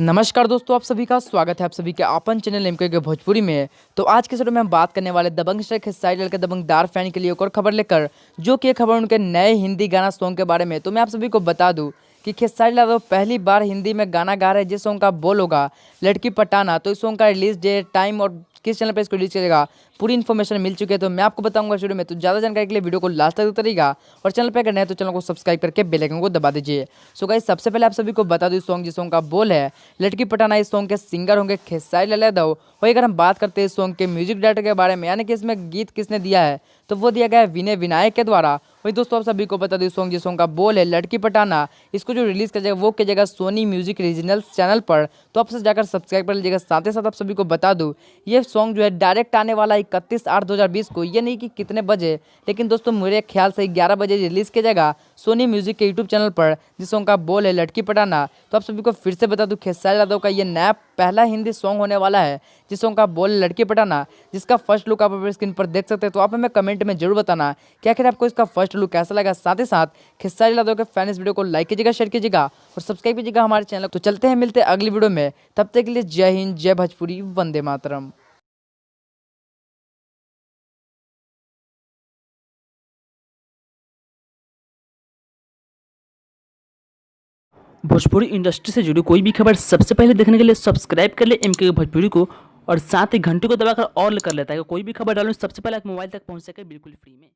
नमस्कार दोस्तों, आप सभी का स्वागत है आप सभी के अपन चैनल एमके के भोजपुरी में। तो आज के वीडियो में हम बात करने वाले दबंग स्टार खेसारी लाल के दबंगदार फैन के लिए एक और खबर लेकर, जो कि खबर उनके नए हिंदी गाना सॉन्ग के बारे में। तो मैं आप सभी को बता दूं कि खेसारी लाल पहली बार हिंदी में गाना गा रहे हैं, जिस सॉन्ग का बोल होगा लड़की पटाना। तो इस सॉन्ग का रिलीज डेट, टाइम और किस चैनल पर इसको रिलीज करेगा, पूरी इन्फॉर्मेशन मिल चुकी है। तो मैं आपको बताऊंगा इस वीडियो में। तो ज़्यादा जानकारी के लिए वीडियो को लास्ट तक उतरेगा और चैनल पर अगर नए तो चैनल को सब्सक्राइब करके बेल आइकन को दबा दीजिए। सो गाइस, सबसे पहले आप सभी को बता दूं, सॉन्ग जिस सॉन्ग का बोल है लड़की पटाना, इस सॉन्ग के सिंगर होंगे खेसारी लाल यादव। वही अगर हम बात करते हैं इस सॉन्ग के म्यूजिक डायरेक्टर के बारे में, यानी कि इसमें गीत किसने दिया है, तो वो दिया गया है विनय विनायक के द्वारा। वही दोस्तों, आप सभी को बता दूं, सॉन्ग जिस सॉन्ग का बोल है लड़की पटाना, इसको जो रिलीज कर जाएगा वो कीजिएगा सोनी म्यूजिक रीजनल चैनल पर। तो आप से जाकर सब्सक्राइब कर लीजिएगा। साथ ही साथ आप सभी को बता दूं, ये सॉन्ग जो है डायरेक्ट आने वाला 31/8/2020 को। ये नहीं कि कितने बजे, लेकिन दोस्तों मेरे ख्याल से 11 बजे रिलीज किया जाएगा सोनी म्यूजिक के यूट्यूब चैनल पर, जिस सॉन्ग का बोल है लड़की पटाना। तो आप सभी को फिर से बता दूं, खेसारी यादव का ये नया पहला हिंदी सॉन्ग होने वाला है, जिस सॉन्ग का बोल लड़की पटाना, जिसका फर्स्ट लुक आप स्क्रीन पर देख सकते हैं। तो आप हमें कमेंट में जरूर बताना कि आखिर आपको इसका फर्स्ट लुक कैसा लगा। साथ ही साथ खेसारी यादव के फैन इस वीडियो को लाइक कीजिएगा, शेयर कीजिएगा और सब्सक्राइब कीजिएगा हमारे चैनल। तो चलते हैं, मिलते हैं अगली वीडियो में। तब तक के लिए जय हिंद, जय भोजपुरी, वंदे मातरम। भोजपुरी इंडस्ट्री से जुड़ी कोई भी खबर सबसे पहले देखने के लिए सब्सक्राइब कर ले एमके भोजपुरी को, और साथ ही घंटी को दबाकर ऑल कर लेता है कि कोई भी खबर डालूं सबसे पहले आप मोबाइल तक पहुंच सके बिल्कुल फ्री में।